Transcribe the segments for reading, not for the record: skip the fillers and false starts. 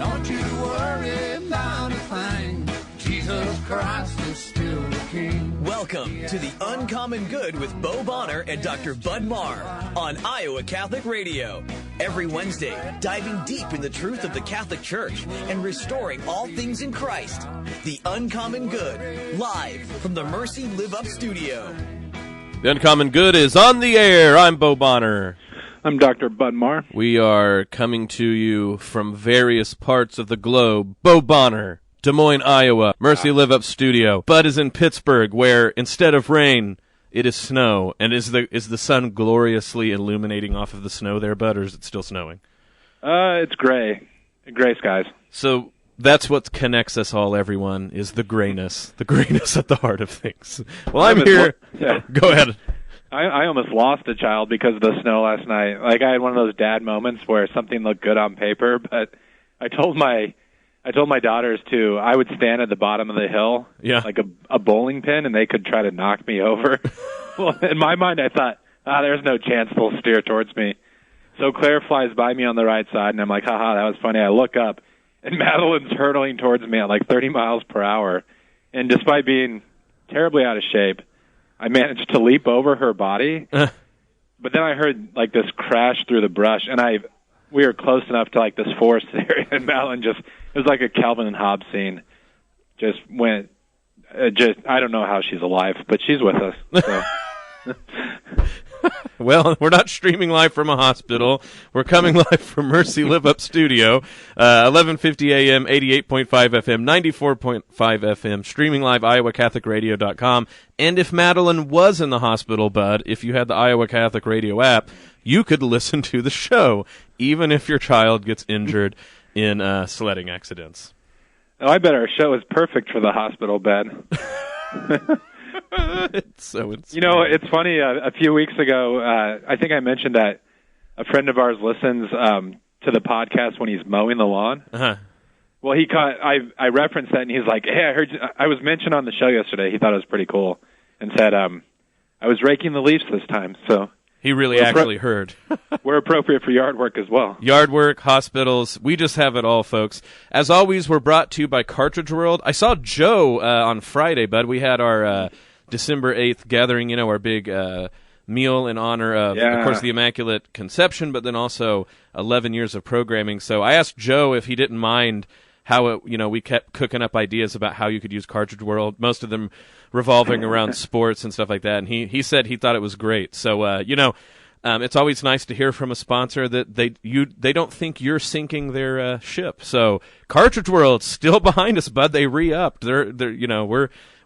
Don't you worry about a thing. Jesus Christ is still the King. Welcome to The Uncommon Good with Bo Bonner and Dr. Bud Marr on Iowa Catholic Radio. Every Wednesday, diving deep in the truth of the Catholic Church and restoring all things in Christ. The Uncommon Good, live from the Mercy Live Up studio. The Uncommon Good is on the air. I'm Bo Bonner. I'm Dr. Bud Marr. We are coming to you from various parts of the globe. Bo Bonner, Des Moines, Iowa, Mercy Live Up studio. Bud is in Pittsburgh, where instead of rain, it is snow. And is the sun gloriously illuminating off of the snow there, Bud, or is it still snowing? It's gray. Gray skies. So that's what connects us all, everyone, is the grayness at the heart of things. Well, I'm here. Go ahead. I almost lost a child because of the snow last night. Like, I had one of those dad moments where something looked good on paper, but I told my daughters to I would stand at the bottom of the hill, like a bowling pin, and they could try to knock me over. Well, in my mind, I thought, there's no chance they'll steer towards me. So Claire flies by me on the right side, and I'm like, haha, that was funny. I look up, and Madeline's hurtling towards me at like 30 miles per hour. And despite being terribly out of shape, I managed to leap over her body, but then I heard like this crash through the brush, and we were close enough to like this forest area, and Madeline it was like a Calvin and Hobbes scene. I don't know how she's alive, but she's with us. So. Well, we're not streaming live from a hospital. We're coming live from Mercy Live Up Studio, 1150 AM, 88.5 FM, 94.5 FM, streaming live, iowacatholicradio.com. And if Madeline was in the hospital, Bud, if you had the Iowa Catholic Radio app, you could listen to the show, even if your child gets injured in sledding accidents. Oh, I bet our show is perfect for the hospital bed. It's so insane. You know, it's funny. A few weeks ago, I think I mentioned that a friend of ours listens to the podcast when he's mowing the lawn. Uh-huh. Well, I referenced that, and he's like, "Hey, I heard I was mentioned on the show yesterday." He thought it was pretty cool, and said, "I was raking the leaves this time." So he really actually heard. We're appropriate for yard work as well. Yard work, hospitals, we just have it all, folks. As always, we're brought to you by Cartridge World. I saw Joe on Friday, Bud. We had our December 8th gathering, our big meal in honor of course, the Immaculate Conception, but then also 11 years of programming. So I asked Joe if he didn't mind how we kept cooking up ideas about how you could use Cartridge World, most of them revolving around sports and stuff like that. And he said he thought it was great. So, it's always nice to hear from a sponsor that they don't think you're sinking their ship. So Cartridge World's still behind us, Bud. They re-upped.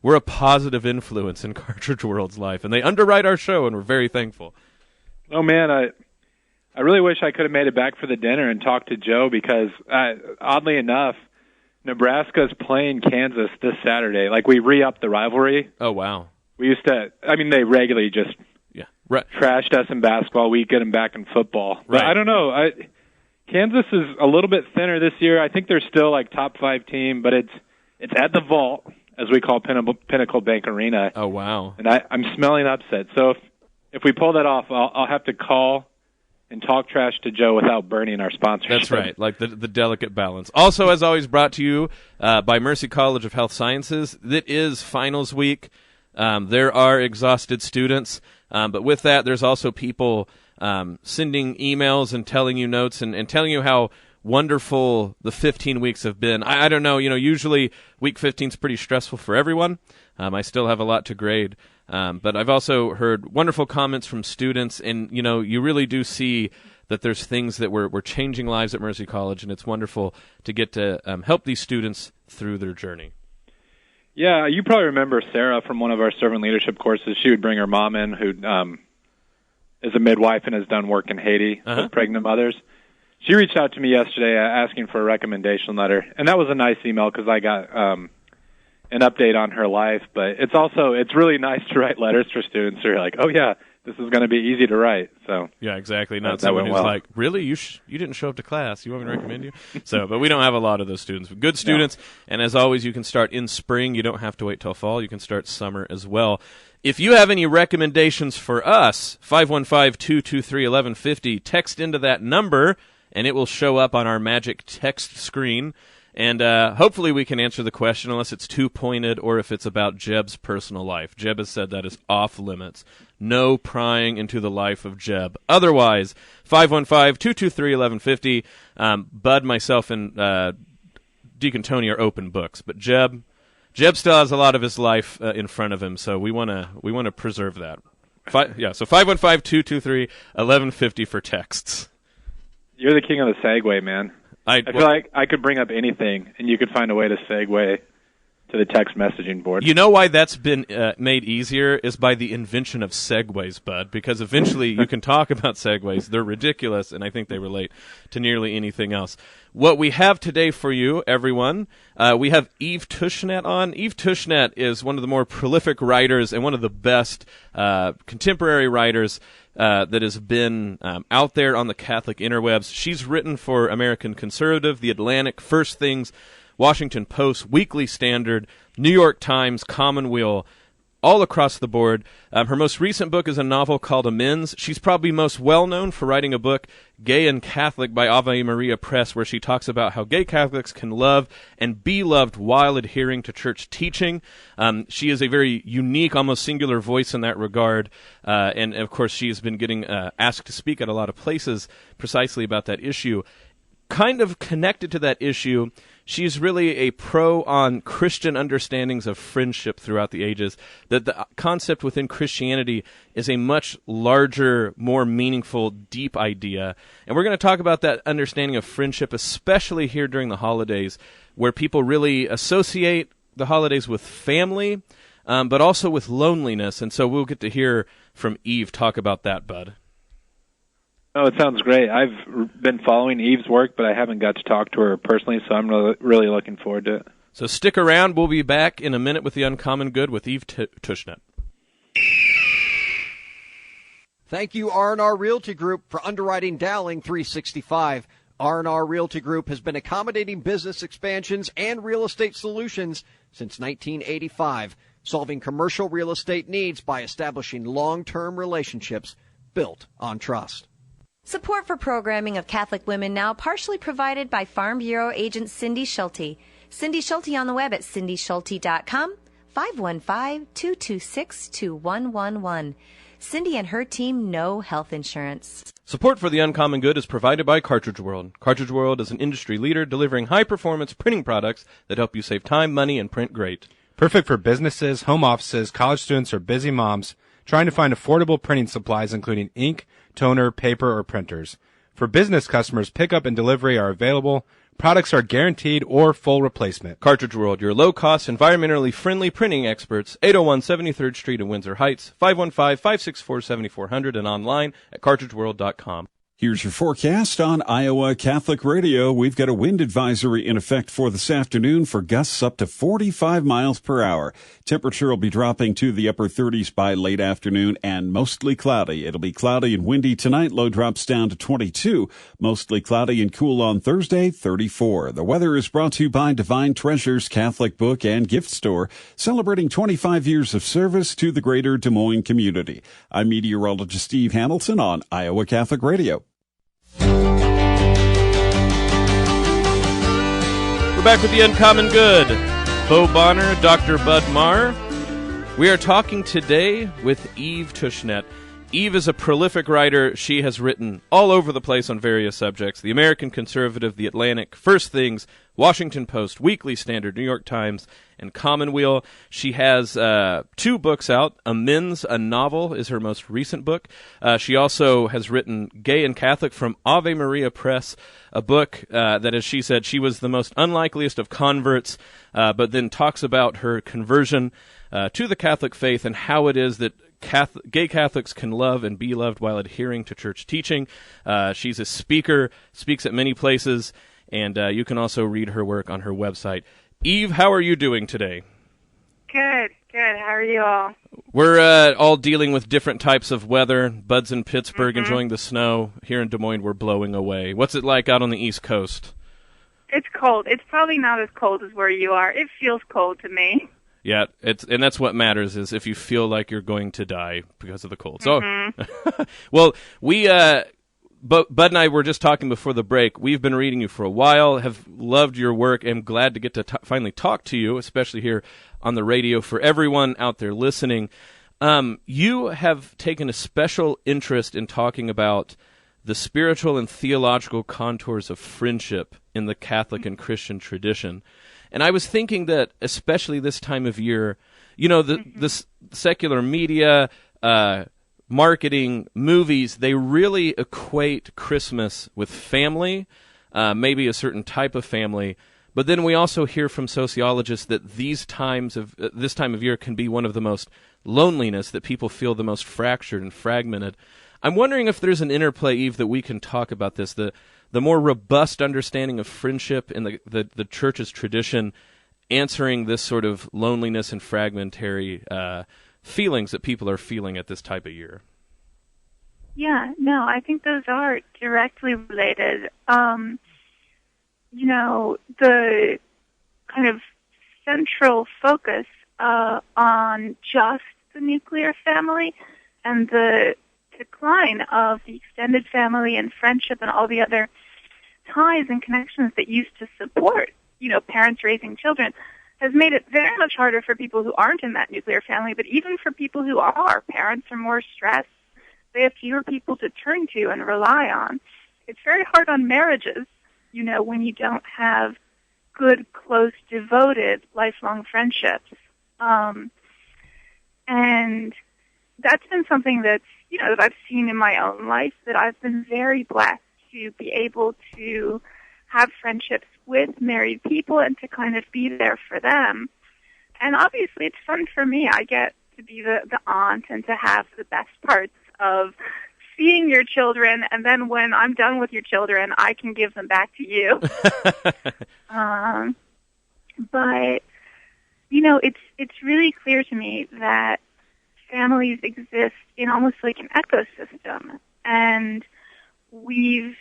We're a positive influence in Cartridge World's life, and they underwrite our show, and we're very thankful. Oh man, I really wish I could have made it back for the dinner and talked to Joe because, oddly enough, Nebraska's playing Kansas this Saturday. Like, we re-upped the rivalry. Oh, wow. We used to, they regularly just trashed us in basketball. We get them back in football. But I don't know. Kansas is a little bit thinner this year. I think they're still like top 5 team, but it's at the Vault, as we call Pinnacle Bank Arena. Oh, wow. And I'm smelling upset. So if we pull that off, I'll have to call and talk trash to Joe without burning our sponsorship. That's right, like the delicate balance. Also, as always, brought to you by Mercy College of Health Sciences. It is finals week. There are exhausted students, but with that, there's also people sending emails and telling you notes and telling you how wonderful the 15 weeks have been. I don't know, usually week 15 is pretty stressful for everyone. I still have a lot to grade. But I've also heard wonderful comments from students, and, you really do see that there's things that we're changing lives at Mercy College, and it's wonderful to get to help these students through their journey. Yeah, you probably remember Sarah from one of our servant leadership courses. She would bring her mom in, who is a midwife and has done work in Haiti with pregnant mothers. She reached out to me yesterday asking for a recommendation letter, and that was a nice email because I got an update on her life. But it's really nice to write letters for students who are like, oh, yeah, this is going to be easy to write. So yeah, exactly. Not someone who's like, really? You didn't show up to class. You want me to recommend you? But we don't have a lot of those students. Good students, and as always, you can start in spring. You don't have to wait till fall. You can start summer as well. If you have any recommendations for us, 515-223-1150, text into that number, and it will show up on our magic text screen. And hopefully we can answer the question, unless it's too pointed or if it's about Jeb's personal life. Jeb has said that is off limits. No prying into the life of Jeb. Otherwise, 515-223-1150. Bud, myself, and Deacon Tony are open books. But Jeb still has a lot of his life in front of him, so we want to preserve that. So 515-223-1150 for texts. You're the king of the segue, man. I feel like I could bring up anything, and you could find a way to segue to the text messaging board. You know why that's been made easier is by the invention of segues, Bud, because eventually you can talk about segues. They're ridiculous, and I think they relate to nearly anything else. What we have today for you, everyone, we have Eve Tushnet on. Eve Tushnet is one of the more prolific writers and one of the best contemporary writers that has been out there on the Catholic interwebs. She's written for American Conservative, The Atlantic, First Things, Washington Post, Weekly Standard, New York Times, Commonweal, all across the board. Her most recent book is a novel called Amends. She's probably most well-known for writing a book, Gay and Catholic, by Ave Maria Press, where she talks about how gay Catholics can love and be loved while adhering to church teaching. She is a very unique, almost singular voice in that regard, and of course she has been getting asked to speak at a lot of places precisely about that issue. Kind of connected to that issue, she's really a pro on Christian understandings of friendship throughout the ages, that the concept within Christianity is a much larger, more meaningful, deep idea. And we're going to talk about that understanding of friendship, especially here during the holidays, where people really associate the holidays with family, but also with loneliness. And so we'll get to hear from Eve talk about that, Bud. Oh, it sounds great. I've been following Eve's work, but I haven't got to talk to her personally, so I'm really looking forward to it. So stick around. We'll be back in a minute with The Uncommon Good with Eve Tushnet. Thank you, R&R Realty Group, for underwriting Dowling 365. R&R Realty Group has been accommodating business expansions and real estate solutions since 1985, solving commercial real estate needs by establishing long-term relationships built on trust. Support for programming of Catholic Women Now partially provided by Farm Bureau agent Cindy Schulte. Cindy Schulte on the web at cindyschulte.com, 515-226-2111. Cindy and her team know health insurance. Support for The Uncommon Good is provided by Cartridge World. Cartridge World is an industry leader delivering high-performance printing products that help you save time, money, and print great. Perfect for businesses, home offices, college students, or busy moms trying to find affordable printing supplies including ink, toner, paper, or printers. For business customers, pickup and delivery are available. Products are guaranteed or full replacement. Cartridge World, your low-cost, environmentally friendly printing experts, 801 73rd Street in Windsor Heights, 515-564-7400, and online at cartridgeworld.com. Here's your forecast on Iowa Catholic Radio. We've got a wind advisory in effect for this afternoon for gusts up to 45 miles per hour. Temperature will be dropping to the upper 30s by late afternoon and mostly cloudy. It'll be cloudy and windy tonight. Low drops down to 22. Mostly cloudy and cool on Thursday, 34. The weather is brought to you by Divine Treasures Catholic Book and Gift Store, celebrating 25 years of service to the greater Des Moines community. I'm meteorologist Steve Hamilton on Iowa Catholic Radio. We're back with The Uncommon Good. Bo Bonner, Dr. Bud Marr. We are talking today with Eve Tushnet. Eve is a prolific writer. She has written all over the place on various subjects. The American Conservative, The Atlantic, First Things, Washington Post, Weekly Standard, New York Times, and Commonweal. She has 2 books out. Amends, a novel, is her most recent book. She also has written Gay and Catholic from Ave Maria Press, a book that, as she said, she was the most unlikeliest of converts, but then talks about her conversion to the Catholic faith and how it is that gay Catholics can love and be loved while adhering to church teaching. She's a speaker, speaks at many places, and you can also read her work on her website. Eve, how are you doing today? Good. How are you all? We're all dealing with different types of weather. Bud's in Pittsburgh enjoying the snow. Here in Des Moines, we're blowing away. What's it like out on the East Coast? It's cold. It's probably not as cold as where you are. It feels cold to me. Yeah, and that's what matters, is if you feel like you're going to die because of the cold. So, well, Bud and I were just talking before the break. We've been reading you for a while, have loved your work, and glad to get to finally talk to you, especially here on the radio for everyone out there listening. You have taken a special interest in talking about the spiritual and theological contours of friendship in the Catholic and Christian tradition. And I was thinking that, especially this time of year, the secular media, marketing, movies, they really equate Christmas with family, maybe a certain type of family. But then we also hear from sociologists that this time of year can be one of the most loneliness, that people feel the most fractured and fragmented. I'm wondering if there's an interplay, Eve, that we can talk about this, the more robust understanding of friendship in the church's tradition, answering this sort of loneliness and fragmentary feelings that people are feeling at this type of year. Yeah, no, I think those are directly related. The kind of central focus on just the nuclear family and the decline of the extended family and friendship and all the other ties and connections that used to support, parents raising children has made it very much harder for people who aren't in that nuclear family, but even for people who are. Parents are more stressed. They have fewer people to turn to and rely on. It's very hard on marriages, when you don't have good, close, devoted, lifelong friendships. And that's been something that's, that I've seen in my own life, that I've been very blessed to be able to have friendships with married people and to kind of be there for them. And obviously it's fun for me. I get to be the aunt and to have the best parts of seeing your children, and then when I'm done with your children, I can give them back to you. But, it's really clear to me that families exist in almost like an ecosystem, and we've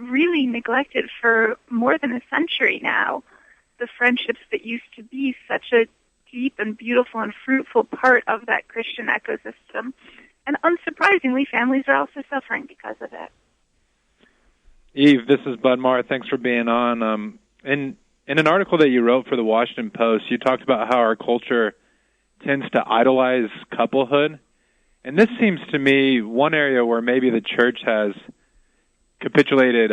really neglected for more than a century now the friendships that used to be such a deep and beautiful and fruitful part of that Christian ecosystem. And unsurprisingly, families are also suffering because of it. Eve, this is Bud Marr. Thanks for being on. In an article that you wrote for the Washington Post, you talked about how our culture tends to idolize couplehood. And this seems to me one area where maybe the church has capitulated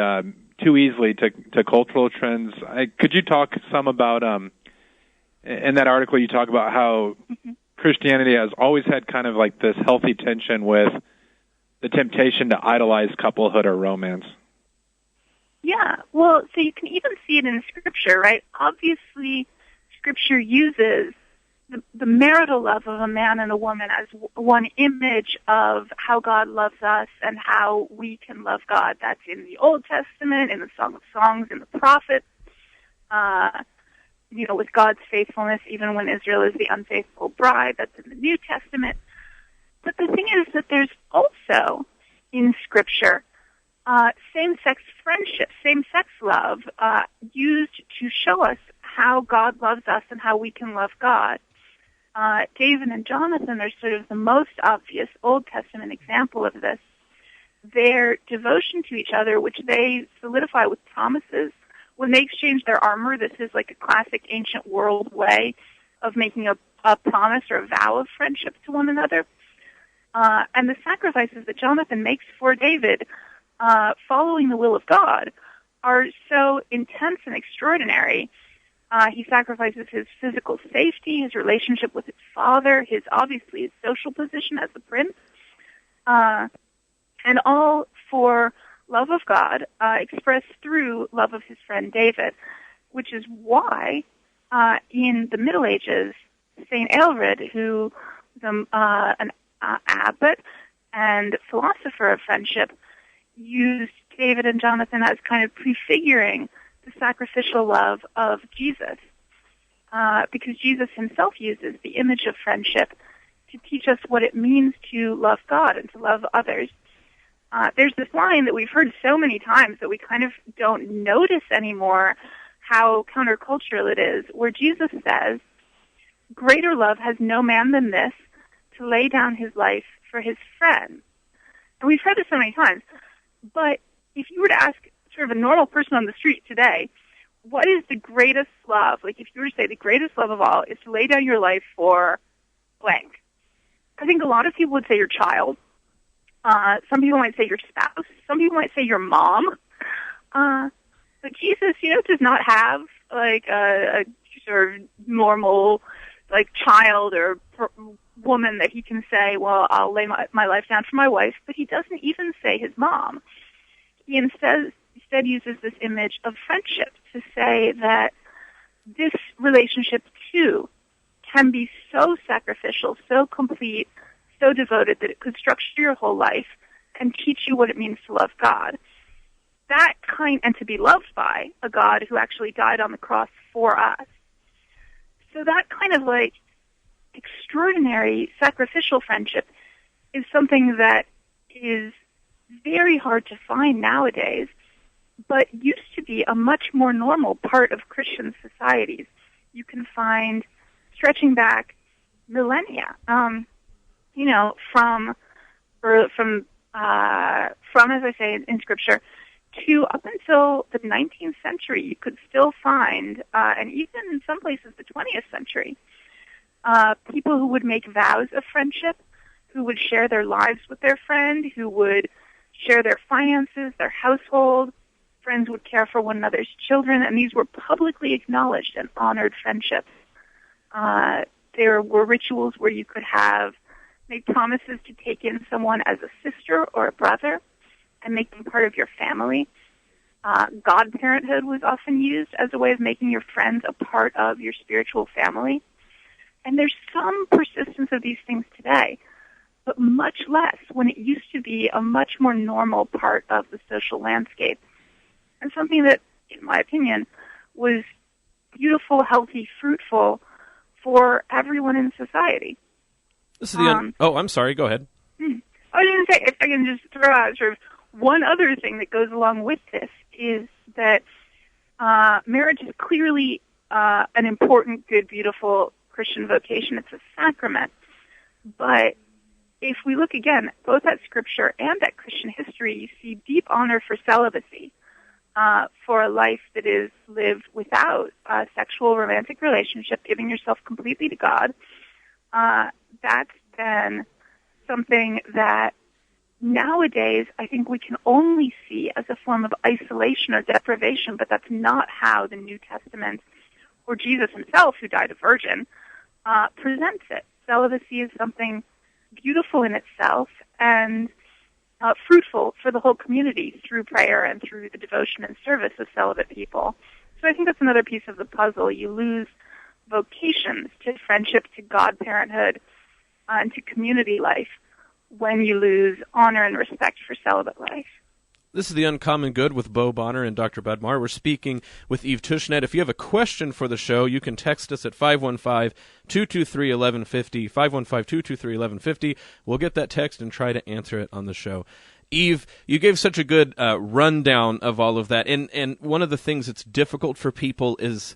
too easily to cultural trends. Could you talk some about, in that article you talk about how Christianity has always had kind of like this healthy tension with the temptation to idolize couplehood or romance. Yeah, well, so you can even see it in Scripture, right? Obviously, Scripture uses the marital love of a man and a woman as one image of how God loves us and how we can love God. That's in the Old Testament, in the Song of Songs, in the prophets, with God's faithfulness, even when Israel is the unfaithful bride. That's in the New Testament. But the thing is that there's also, in Scripture, same-sex friendship, same-sex love, used to show us how God loves us and how we can love God. David and Jonathan are sort of the most obvious Old Testament example of this. Their devotion to each other, which they solidify with promises. When they exchange their armor, this is like a classic ancient world way of making a promise or a vow of friendship to one another. And the sacrifices that Jonathan makes for David, following the will of God, are so intense and extraordinary. He sacrifices his physical safety, his relationship with his father, his social position as a prince, and all for love of God, expressed through love of his friend David, which is why in the Middle Ages, St. Aelred, who was an abbot and philosopher of friendship, used David and Jonathan as kind of prefiguring the sacrificial love of Jesus, because Jesus himself uses the image of friendship to teach us what it means to love God and to love others. There's this line that we've heard so many times that we kind of don't notice anymore how countercultural it is, where Jesus says, "Greater love has no man than this, to lay down his life for his friends." And we've heard this so many times. But if you were to ask sort of a normal person on the street today, what is the greatest love? Like, if you were to say the greatest love of all is to lay down your life for blank, I think a lot of people would say your child. Some people might say your spouse. Some people might say your mom. But Jesus, does not have like a sort of normal like child or woman that he can say, well, I'll lay my life down for my wife. But he doesn't even say his mom. He instead uses this image of friendship to say that this relationship too can be so sacrificial, so complete, so devoted that it could structure your whole life and teach you what it means to love God. And to be loved by a God who actually died on the cross for us. So that kind of like extraordinary sacrificial friendship is something that is very hard to find nowadays, but used to be a much more normal part of Christian societies. You can find, stretching back millennia, from as I say in Scripture, to up until the 19th century, you could still find, and even in some places the 20th century, people who would make vows of friendship, who would share their lives with their friend, who would share their finances, their household. Friends would care for one another's children, and these were publicly acknowledged and honored friendships. There were rituals where you could make promises to take in someone as a sister or a brother and make them part of your family. Godparenthood was often used as a way of making your friends a part of your spiritual family. And there's some persistence of these things today, but much less when it used to be a much more normal part of the social landscape. And something that, in my opinion, was beautiful, healthy, fruitful for everyone in society. This is the I'm sorry. Go ahead. I was going to say, if I can just throw out sort of one other thing that goes along with this is that marriage is clearly an important, good, beautiful Christian vocation. It's a sacrament. But if we look again, both at Scripture and at Christian history, you see deep honor for celibacy, for a life that is lived without a sexual romantic relationship, giving yourself completely to God. That's been something that nowadays I think we can only see as a form of isolation or deprivation, but that's not how the New Testament or Jesus himself, who died a virgin, presents it. Celibacy is something beautiful in itself and fruitful for the whole community through prayer and through the devotion and service of celibate people. So I think that's another piece of the puzzle. You lose vocations to friendship, to God-parenthood, and to community life when you lose honor and respect for celibate life. This is The Uncommon Good with Bo Bonner and Dr. Bud Marr. We're speaking with Eve Tushnet. If you have a question for the show, you can text us at 515-223-1150, 515-223-1150. We'll get that text and try to answer it on the show. Eve, you gave such a good rundown of all of that. And one of the things that's difficult for people is,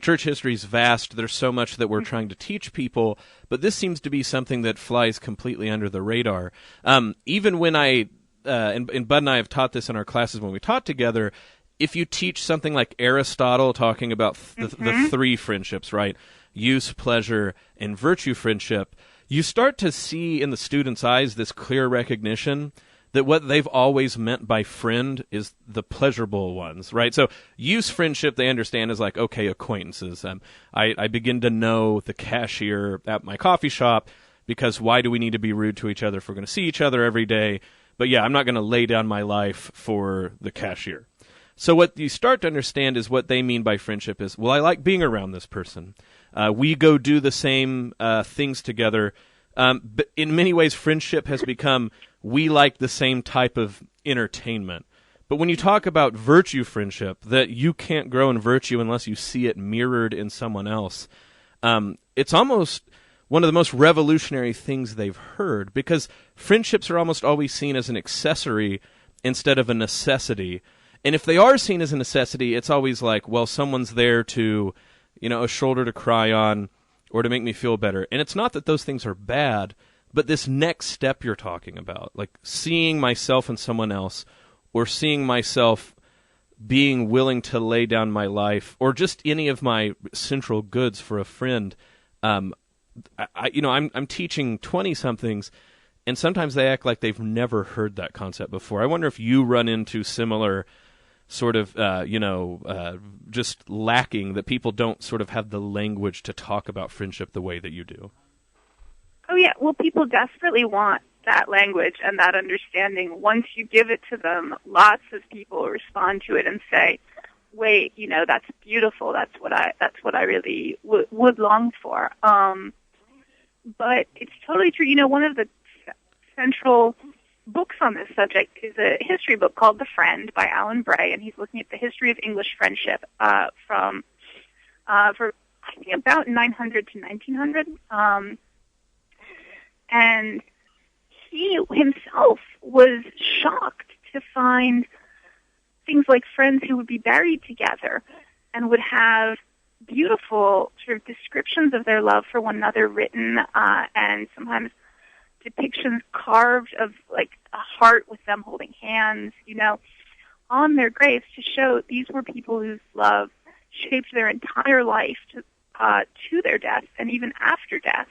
church history is vast. There's so much that we're trying to teach people, but this seems to be something that flies completely under the radar. Even when and Bud and I have taught this in our classes when we taught together, if you teach something like Aristotle talking about the three friendships, right? Use, pleasure, and virtue friendship, you start to see in the students' eyes this clear recognition that what they've always meant by friend is the pleasurable ones, right? So use friendship, they understand, as like, okay, acquaintances. I begin to know the cashier at my coffee shop because why do we need to be rude to each other if we're going to see each other every day? But yeah, I'm not going to lay down my life for the cashier. So what you start to understand is what they mean by friendship is, well, I like being around this person. We go do the same things together. But in many ways, friendship has become, we like the same type of entertainment. But when you talk about virtue friendship, that you can't grow in virtue unless you see it mirrored in someone else, it's almost one of the most revolutionary things they've heard, because friendships are almost always seen as an accessory instead of a necessity. And if they are seen as a necessity, it's always like, well, someone's there to, a shoulder to cry on or to make me feel better. And it's not that those things are bad, but this next step you're talking about, like seeing myself in someone else, or seeing myself being willing to lay down my life or just any of my central goods for a friend. I'm teaching 20-somethings, and sometimes they act like they've never heard that concept before. I wonder if you run into similar sort of, just lacking, that people don't sort of have the language to talk about friendship the way that you do. Oh, yeah. Well, people desperately want that language and that understanding. Once you give it to them, lots of people respond to it and say, wait, that's beautiful. That's what I really would long for. But it's totally true. One of the central books on this subject is a history book called The Friend by Alan Bray, and he's looking at the history of English friendship for I think about 900 to 1900. And he himself was shocked to find things like friends who would be buried together and would have beautiful sort of descriptions of their love for one another written, and sometimes depictions carved of like a heart with them holding hands, on their graves to show these were people whose love shaped their entire life to their death and even after death,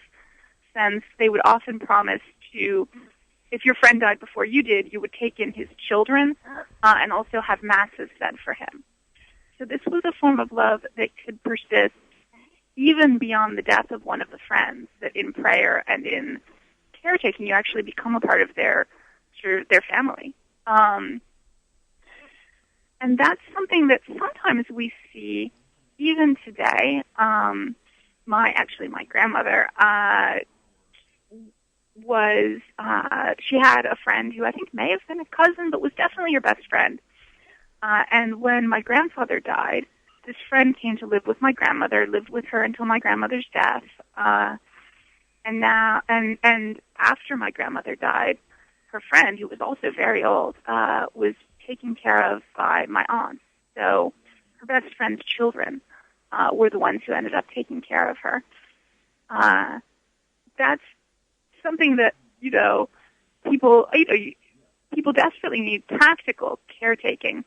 since they would often promise to, if your friend died before you did, you would take in his children and also have masses said for him. So this was a form of love that could persist even beyond the death of one of the friends, that in prayer and in caretaking you actually become a part of their family. And that's something that sometimes we see even today. My grandmother she had a friend who I think may have been a cousin, but was definitely her best friend. And when my grandfather died, this friend came to live with my grandmother, lived with her until my grandmother's death. And after my grandmother died, her friend, who was also very old, was taken care of by my aunt. So her best friend's children were the ones who ended up taking care of her. That's something that, people desperately need practical caretaking.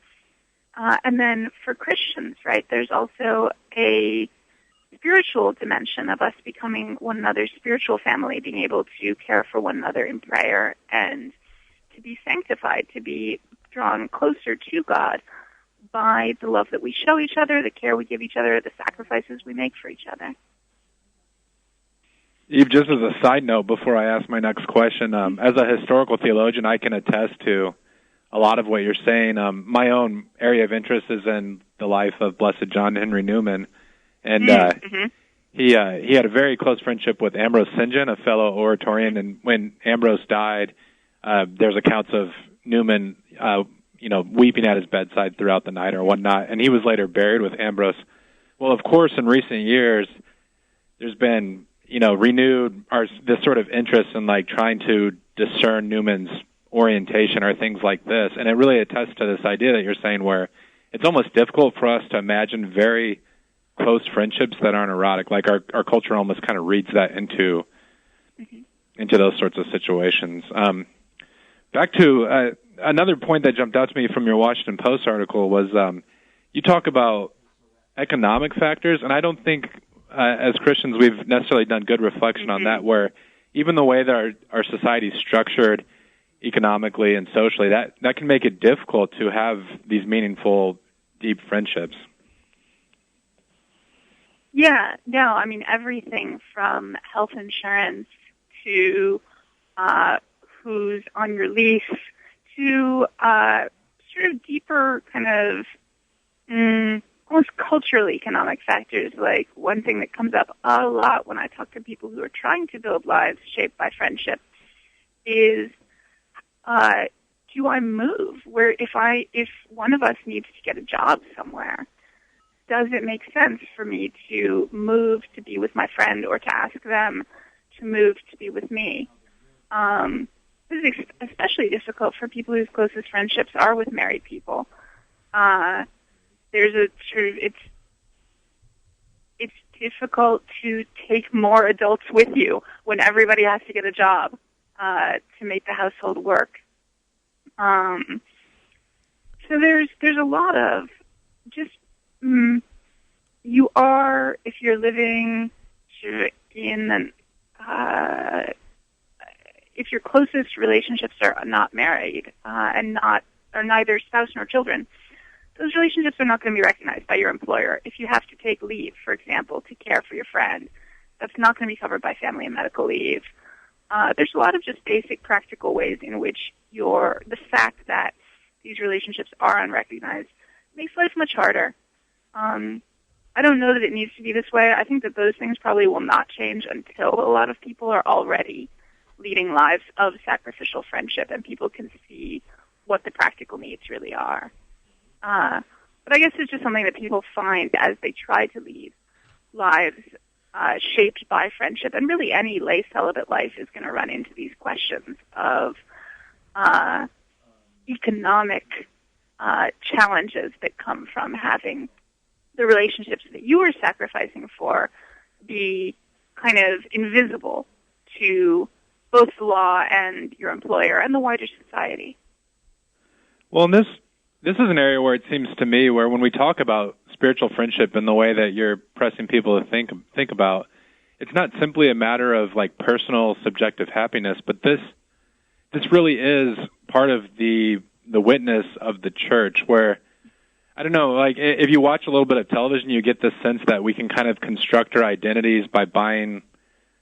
And then for Christians, right, there's also a spiritual dimension of us becoming one another's spiritual family, being able to care for one another in prayer and to be sanctified, to be drawn closer to God by the love that we show each other, the care we give each other, the sacrifices we make for each other. Eve, just as a side note, before I ask my next question, as a historical theologian, I can attest to a lot of what you're saying. My own area of interest is in the life of Blessed John Henry Newman, and he had a very close friendship with Ambrose St. John, a fellow Oratorian. And when Ambrose died, there's accounts of Newman, weeping at his bedside throughout the night or whatnot, and he was later buried with Ambrose. Well, of course, in recent years, there's been renewed this sort of interest in trying to discern Newman's orientation or things like this. And it really attests to this idea that you're saying, where it's almost difficult for us to imagine very close friendships that aren't erotic. Like our culture almost kind of reads that into those sorts of situations. Back to another point that jumped out to me from your Washington Post article was you talk about economic factors, and I don't think as Christians we've necessarily done good reflection on that, where even the way that our society is structured economically and socially, that can make it difficult to have these meaningful, deep friendships. Yeah, no, I mean, everything from health insurance to who's on your lease to sort of deeper kind of almost cultural economic factors. Like one thing that comes up a lot when I talk to people who are trying to build lives shaped by friendship is, do I move? Where if one of us needs to get a job somewhere, does it make sense for me to move to be with my friend or to ask them to move to be with me? This is especially difficult for people whose closest friendships are with married people. There's a sort of it's difficult to take more adults with you when everybody has to get a job to make the household work. So there's a lot of just you are, if you're living in if your closest relationships are not married and are neither spouse nor children, those relationships are not going to be recognized by your employer. If you have to take leave, for example, to care for your friend, that's not going to be covered by family and medical leave. There's a lot of just basic practical ways in which the fact that these relationships are unrecognized makes life much harder. I don't know that it needs to be this way. I think that those things probably will not change until a lot of people are already leading lives of sacrificial friendship and people can see what the practical needs really are. But I guess it's just something that people find as they try to lead lives shaped by friendship. And really any lay celibate life is going to run into these questions of economic challenges that come from having the relationships that you are sacrificing for be kind of invisible to both the law and your employer and the wider society. Well, and this is an area where it seems to me where when we talk about spiritual friendship in the way that you're pressing people to think about, it's not simply a matter of like personal subjective happiness, but this really is part of the witness of the church where, I don't know, like if you watch a little bit of television, you get this sense that we can kind of construct our identities by buying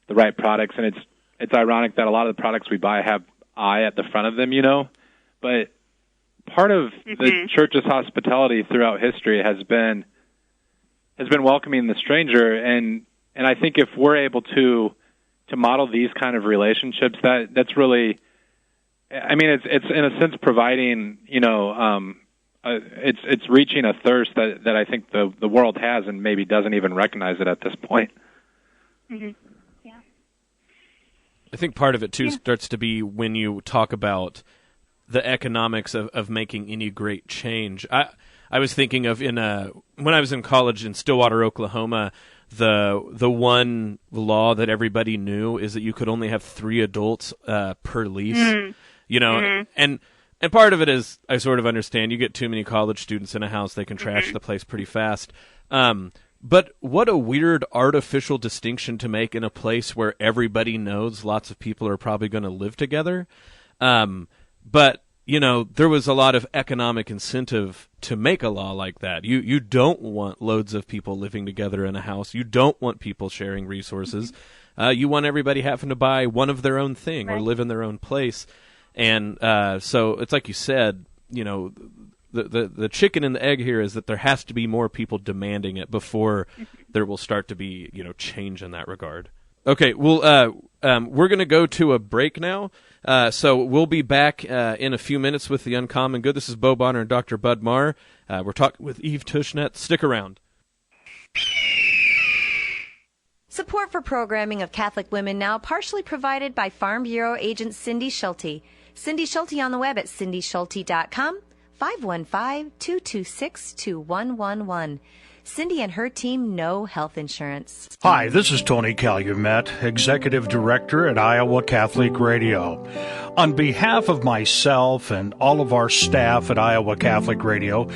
the right products, and it's ironic that a lot of the products we buy have I at the front of them, but part of the church's hospitality throughout history has been welcoming the stranger, and I think if we're able to model these kind of relationships, that's really, I mean, it's in a sense providing, it's reaching a thirst that I think the world has and maybe doesn't even recognize it at this point. Mm-hmm. Yeah. I think part of it too starts to be when you talk about the economics of making any great change. I was thinking of when I was in college in Stillwater, Oklahoma, the one law that everybody knew is that you could only have 3 adults per lease. And part of it is I sort of understand you get too many college students in a house, they can trash the place pretty fast. But what a weird artificial distinction to make in a place where everybody knows lots of people are probably going to live together. But, there was a lot of economic incentive to make a law like that. You don't want loads of people living together in a house. You don't want people sharing resources. You want everybody having to buy one of their own thing or live in their own place. And so it's like you said, the chicken and the egg here is that there has to be more people demanding it before there will start to be, change in that regard. Okay, well, we're going to go to a break now. So we'll be back in a few minutes with The Uncommon Good. This is Bo Bonner and Dr. Bud Marr. We're talking with Eve Tushnet. Stick around. Support for programming of Catholic Women Now partially provided by Farm Bureau agent Cindy Schulte. Cindy Schulte on the web at cindyschulte.com, 515-226-2111. Cindy and her team know health insurance. Hi, this is Tony Calumet, Executive Director at Iowa Catholic Radio. On behalf of myself and all of our staff at Iowa Catholic Radio,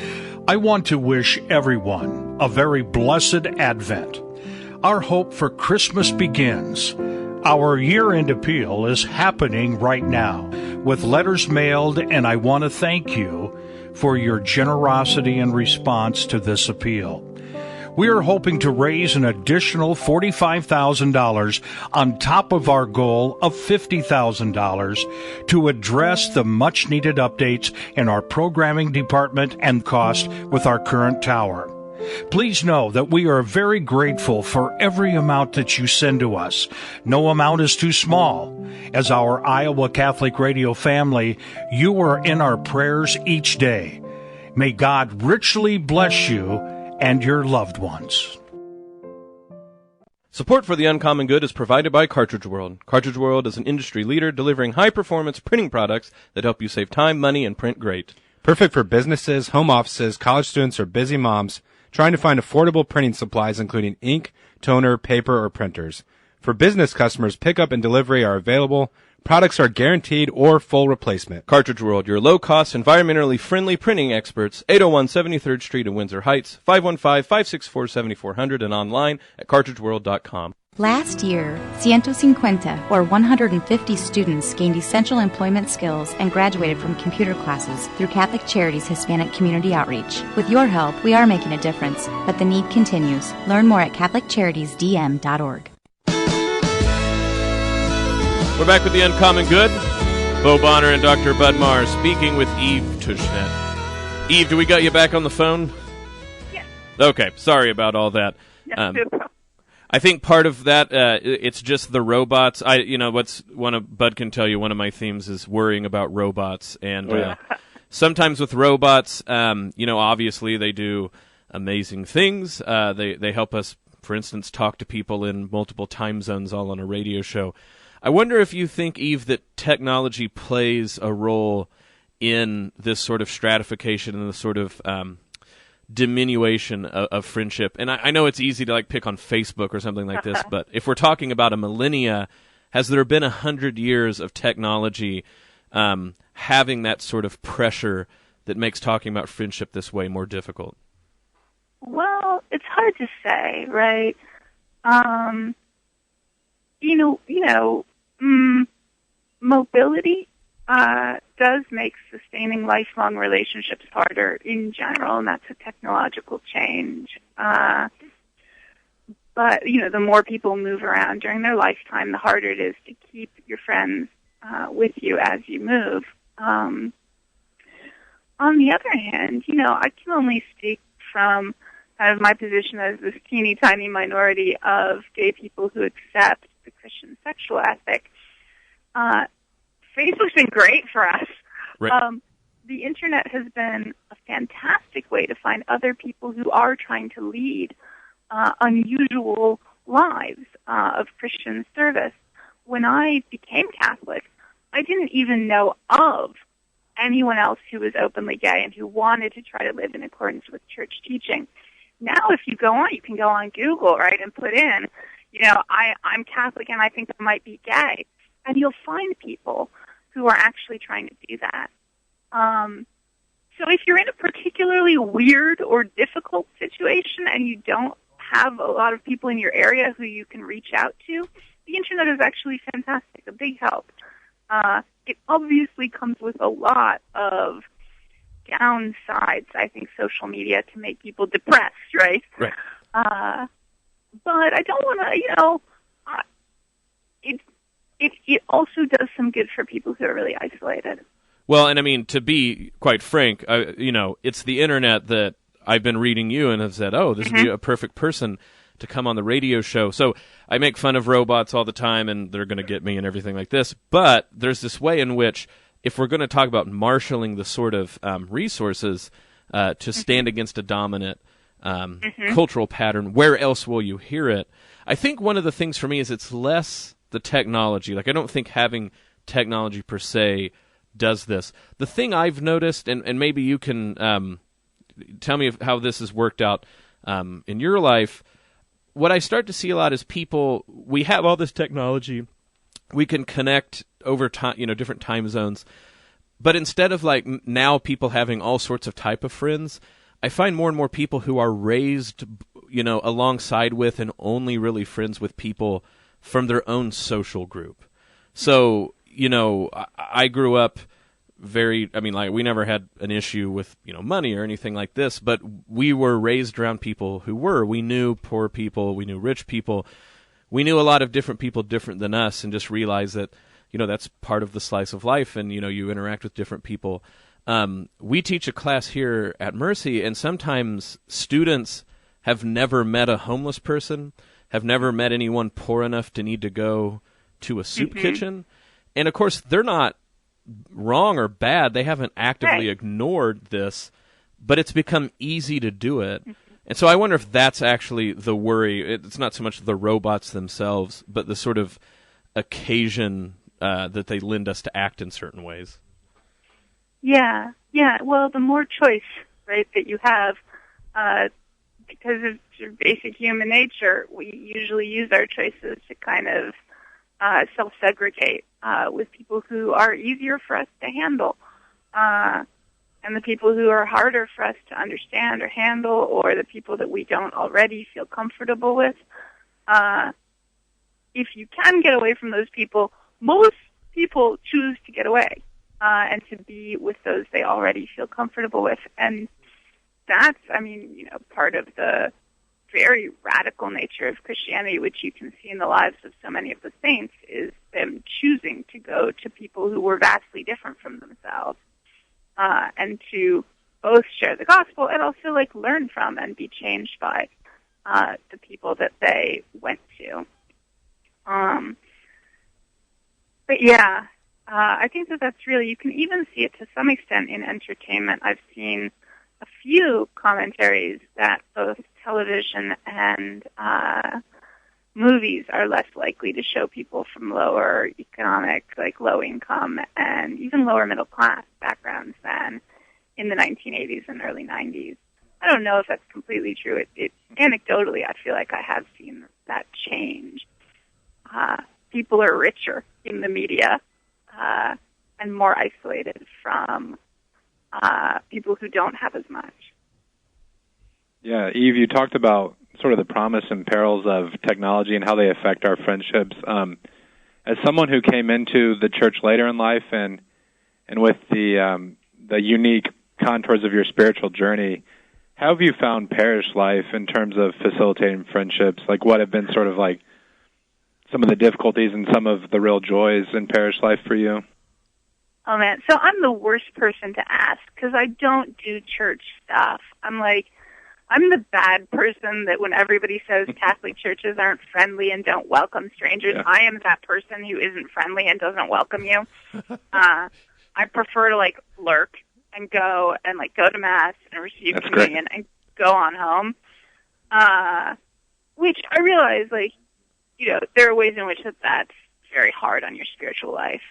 I want to wish everyone a very blessed Advent. Our hope for Christmas begins. Our year-end appeal is happening right now with letters mailed, and I want to thank you for your generosity and response to this appeal. We are hoping to raise an additional $45,000 on top of our goal of $50,000 to address the much-needed updates in our programming department and cost with our current tower. Please know that we are very grateful for every amount that you send to us. No amount is too small. As our Iowa Catholic Radio family, you are in our prayers each day. May God richly bless you and your loved ones. Support for The Uncommon Good is provided by Cartridge World. Cartridge World is an industry leader delivering high-performance printing products that help you save time, money, and print great. Perfect for businesses, home offices, college students, or busy moms trying to find affordable printing supplies including ink, toner, paper, or printers. For business customers, pickup and delivery are available. Products are guaranteed or full replacement. Cartridge World, your low-cost, environmentally friendly printing experts, 801 73rd Street in Windsor Heights, 515-564-7400, and online at cartridgeworld.com. Last year, 150, or 150 students gained essential employment skills and graduated from computer classes through Catholic Charities Hispanic Community Outreach. With your help, we are making a difference, but the need continues. Learn more at CatholicCharitiesDM.org. We're back with the Uncommon Good. Bo Bonner and Dr. Bud Marr speaking with Eve Tushnet. Eve, do we got you back on the phone? Yes. Okay, sorry about all that. Yes, I think part of that, it's just the robots. Bud can tell you, one of my themes is worrying about robots. And sometimes with robots, obviously they do amazing things. They help us, for instance, talk to people in multiple time zones all on a radio show. I wonder if you think, Eve, that technology plays a role in this sort of stratification and the sort of diminution of friendship. And I know it's easy to pick on Facebook or something like this, but if we're talking about a millennia, has there been 100 years of technology having that sort of pressure that makes talking about friendship this way more difficult? Well, it's hard to say, right? Mobility does make sustaining lifelong relationships harder in general, and that's a technological change. But, the more people move around during their lifetime, the harder it is to keep your friends with you as you move. On the other hand, I can only speak from kind of my position as this teeny tiny minority of gay people who accept the Christian sexual ethic. Facebook's been great for us. Right. The internet has been a fantastic way to find other people who are trying to lead unusual lives of Christian service. When I became Catholic, I didn't even know of anyone else who was openly gay and who wanted to try to live in accordance with church teaching. Now, if you can go on Google, right, and put in, I'm Catholic and I think I might be gay, and you'll find people who are actually trying to do that. So if you're in a particularly weird or difficult situation and you don't have a lot of people in your area who you can reach out to, the internet is actually fantastic, a big help. It obviously comes with a lot of downsides, I think, social media to make people depressed, right? Right. But I don't want to, it also does some good for people who are really isolated. Well, and I mean, to be quite frank, it's the internet that I've been reading you and have said, this would be a perfect person to come on the radio show. So I make fun of robots all the time, and they're going to get me and everything like this. But there's this way in which, if we're going to talk about marshaling the sort of resources to stand against a dominant cultural pattern, where else will you hear it? I think one of the things for me is it's less the technology. I don't think having technology per se does this. The thing I've noticed, and maybe you can tell me how this has worked out in your life, what I start to see a lot is people, we have all this technology, we can connect over time, different time zones, but instead of now people having all sorts of type of friends, I find more and more people who are raised, alongside with and only really friends with people from their own social group. So, I grew up we never had an issue with, money or anything like this, but we were raised around people we knew poor people, we knew rich people, we knew a lot of different people different than us, and just realized that, that's part of the slice of life, and, you interact with different people. We teach a class here at Mercy, and sometimes students have never met a homeless person, have never met anyone poor enough to need to go to a soup kitchen. And, of course, they're not wrong or bad. They haven't actively ignored this, but it's become easy to do it. And so I wonder if that's actually the worry. It's not so much the robots themselves, but the sort of occasion that they lend us to act in certain ways. Yeah. Well, the more choice, right, that you have, because of basic human nature, we usually use our choices to kind of self-segregate with people who are easier for us to handle, and the people who are harder for us to understand or handle, or the people that we don't already feel comfortable with. If you can get away from those people, most people choose to get away and to be with those they already feel comfortable with. And that's, part of the very radical nature of Christianity, which you can see in the lives of so many of the saints, is them choosing to go to people who were vastly different from themselves, and to both share the gospel and also learn from and be changed by the people that they went to. But yeah, I think that's really, you can even see it to some extent in entertainment. I've seen a few commentaries that both television and movies are less likely to show people from lower economic, low income and even lower middle class backgrounds than in the 1980s and early 90s. I don't know if that's completely true. It anecdotally, I feel like I have seen that change. People are richer in the media and more isolated from people who don't have as much. Yeah, Eve, you talked about sort of the promise and perils of technology and how they affect our friendships. As someone who came into the church later in life and with the unique contours of your spiritual journey, how have you found parish life in terms of facilitating friendships? What have been sort of some of the difficulties and some of the real joys in parish life for you? Oh, man. So I'm the worst person to ask because I don't do church stuff. I'm the bad person that when everybody says Catholic churches aren't friendly and don't welcome strangers, I am that person who isn't friendly and doesn't welcome you. I prefer to lurk and go to Mass and receive communion and go on home. Which I realize, there are ways in which that's very hard on your spiritual life.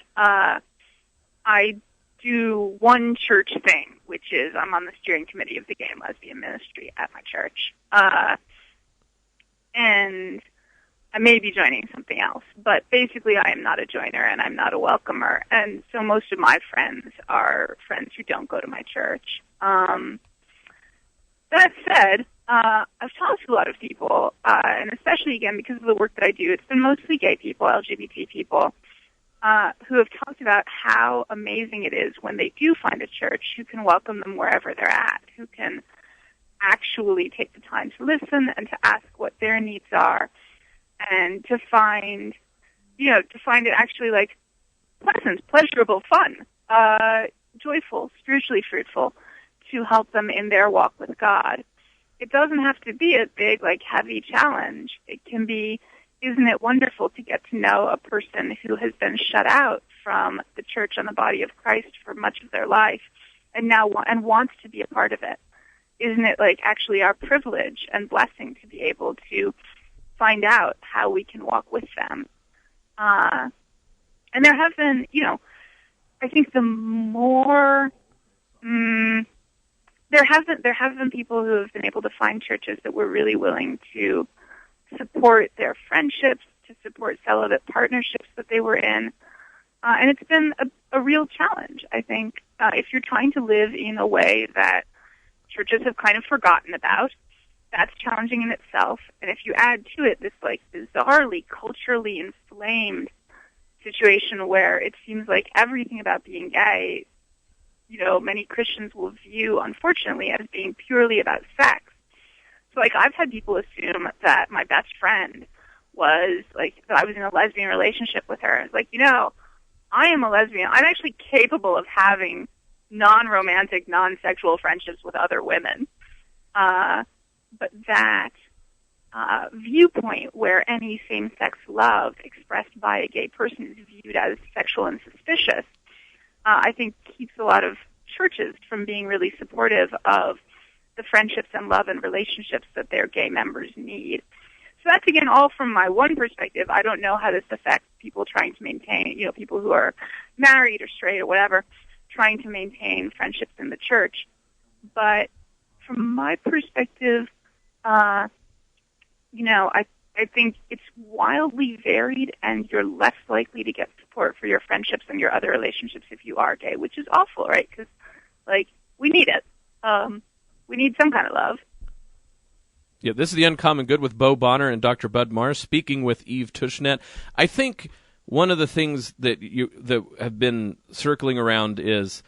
I do one church thing, which is I'm on the steering committee of the Gay and Lesbian Ministry at my church. And I may be joining something else, but basically I am not a joiner and I'm not a welcomer. And so most of my friends are friends who don't go to my church. That said, I've talked to a lot of people, and especially, again, because of the work that I do, it's been mostly gay people, LGBT people, who have talked about how amazing it is when they do find a church who can welcome them wherever they're at, who can actually take the time to listen and to ask what their needs are, and to find it actually pleasant, pleasurable, fun, joyful, spiritually fruitful, to help them in their walk with God. It doesn't have to be a big, heavy challenge. It can be, isn't it wonderful to get to know a person who has been shut out from the church and the body of Christ for much of their life and now wants to be a part of it? Isn't it actually our privilege and blessing to be able to find out how we can walk with them? And there have been, I think the more... There have been people who have been able to find churches that were really willing to support their friendships, to support celibate partnerships that they were in. And it's been a real challenge, I think, if you're trying to live in a way that churches have kind of forgotten about. That's challenging in itself. And if you add to it this bizarrely, culturally inflamed situation where it seems like everything about being gay, many Christians will view, unfortunately, as being purely about sex. So, I've had people assume that my best friend was, that I was in a lesbian relationship with her. It's I am a lesbian. I'm actually capable of having non-romantic, non-sexual friendships with other women. But that viewpoint where any same-sex love expressed by a gay person is viewed as sexual and suspicious, I think keeps a lot of churches from being really supportive of the friendships and love and relationships that their gay members need. So that's, again, all from my one perspective. I don't know how this affects people trying to maintain, people who are married or straight or whatever, trying to maintain friendships in the church. But from my perspective, I think it's wildly varied, and you're less likely to get support for your friendships and your other relationships if you are gay, which is awful, right? Because, like, we need it. We need some kind of love. Yeah, this is The Uncommon Good with Bo Bonner and Dr. Bud Marr, speaking with Eve Tushnet. I think one of the things that have been circling around is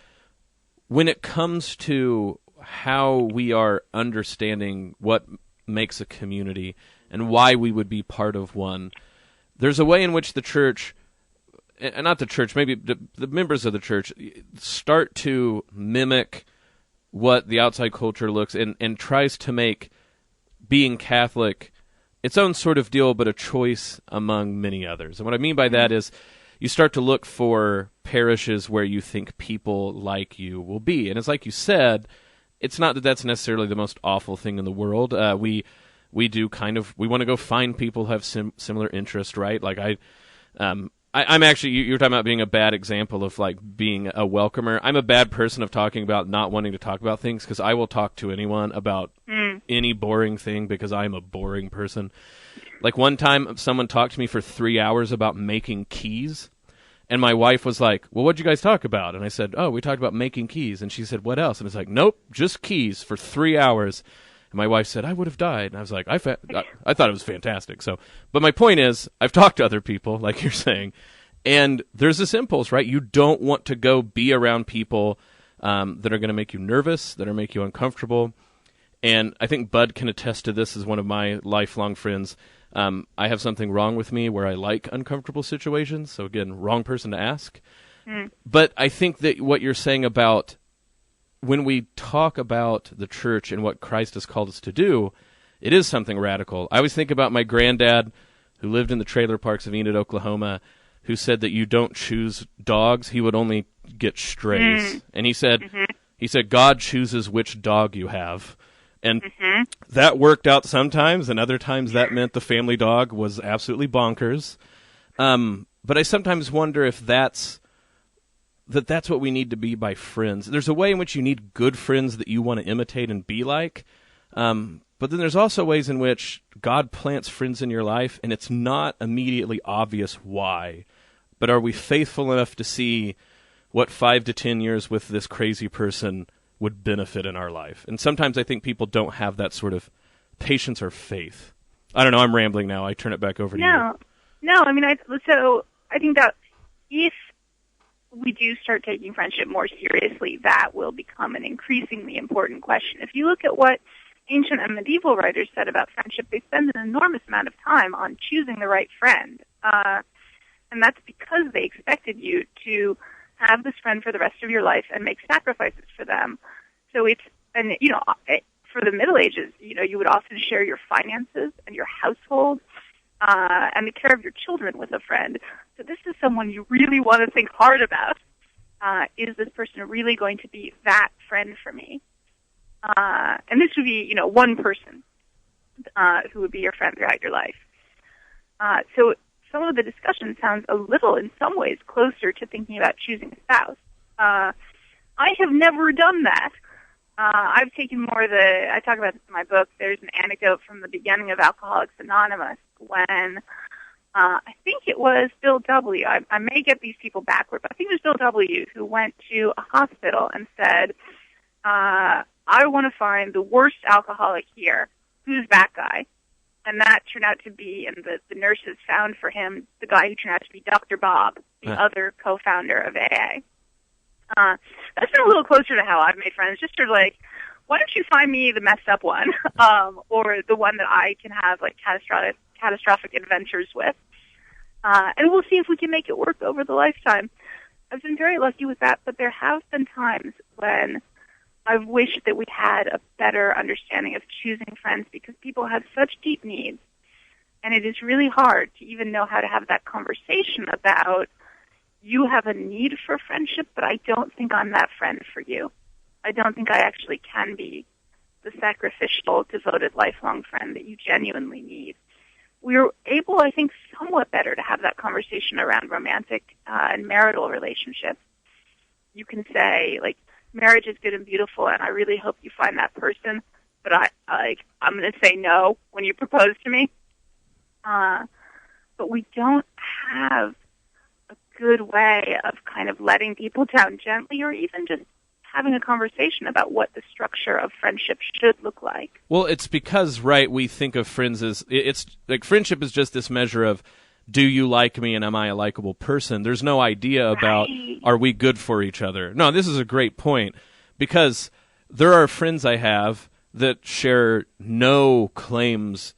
when it comes to how we are understanding what makes a community and why we would be part of one, there's a way in which the church, and not the church, maybe the members of the church, start to mimic what the outside culture looks and tries to make being Catholic its own sort of deal, but a choice among many others. And what I mean by that is you start to look for parishes where you think people like you will be. And it's like you said, it's not that that's necessarily the most awful thing in the world. We do we want to go find people who have similar interests, right? Like I'm actually, you're talking about being a bad example of like being a welcomer. I'm a bad person of talking about not wanting to talk about things because I will talk to anyone about any boring thing because I'm a boring person. Like one time someone talked to me for 3 hours about making keys. And my wife was like, well, what'd you guys talk about? And I said, oh, we talked about making keys. And she said, what else? And it's like, nope, just keys for 3 hours. And my wife said, I would have died. And I was like, I thought it was fantastic. So, but my point is, I've talked to other people, like you're saying, and there's this impulse, right? You don't want to go be around people that are going to make you nervous, that are make you uncomfortable. And I think Bud can attest to this as one of my lifelong friends. I have something wrong with me where I like uncomfortable situations. So again, wrong person to ask. But I think that what you're saying about when we talk about the church and what Christ has called us to do, it is something radical. I always think about my granddad who lived in the trailer parks of Enid, Oklahoma, who said that you don't choose dogs, he would only get strays. And he said, God chooses which dog you have. And that worked out sometimes, and other times that meant the family dog was absolutely bonkers. But I sometimes wonder if that's what we need to be by friends. There's a way in which you need good friends that you want to imitate and be like. But then there's also ways in which God plants friends in your life, and it's not immediately obvious why. But are we faithful enough to see what 5 to 10 years with this crazy person would benefit in our life? And sometimes I think people don't have that sort of patience or faith. I don't know. I'm rambling now. I turn it back over to you. No. I mean, I think that if we do start taking friendship more seriously, that will become an increasingly important question. If you look at what ancient and medieval writers said about friendship, they spend an enormous amount of time on choosing the right friend. And that's because they expected you to have this friend for the rest of your life and make sacrifices for them. So for the Middle Ages, you would often share your finances and your household and the care of your children with a friend. So this is someone you really want to think hard about. Is this person really going to be that friend for me? And this would be, one person who would be your friend throughout your life. So some of the discussion sounds a little, in some ways, closer to thinking about choosing a spouse. I have never done that. I've taken more I talk about this in my book. There's an anecdote from the beginning of Alcoholics Anonymous when I think it was Bill W. I may get these people backward, but I think it was Bill W. who went to a hospital and said, I want to find the worst alcoholic here. Who's that guy? And that turned out to be, and the nurses found for him the guy who turned out to be Dr. Bob, the other co-founder of AA. That's been a little closer to how I've made friends, just sort of like, why don't you find me the messed up one, or the one that I can have like catastrophic adventures with, and we'll see if we can make it work over the lifetime. I've been very lucky with that, but there have been times when I've wished that we had a better understanding of choosing friends because people have such deep needs, and it is really hard to even know how to have that conversation about, you have a need for friendship, but I don't think I'm that friend for you. I don't think I actually can be the sacrificial, devoted, lifelong friend that you genuinely need. We're able, I think, somewhat better to have that conversation around romantic and marital relationships. You can say, like, marriage is good and beautiful, and I really hope you find that person, but I'm going to say no when you propose to me. but we don't have a good way of kind of letting people down gently, or even just having a conversation about what the structure of friendship should look like. Well, it's because, right, we think of friends as, it's like friendship is just this measure of, do you like me and am I a likable person? There's no idea about, are we good for each other? No, this is a great point, because there are friends I have that share no claims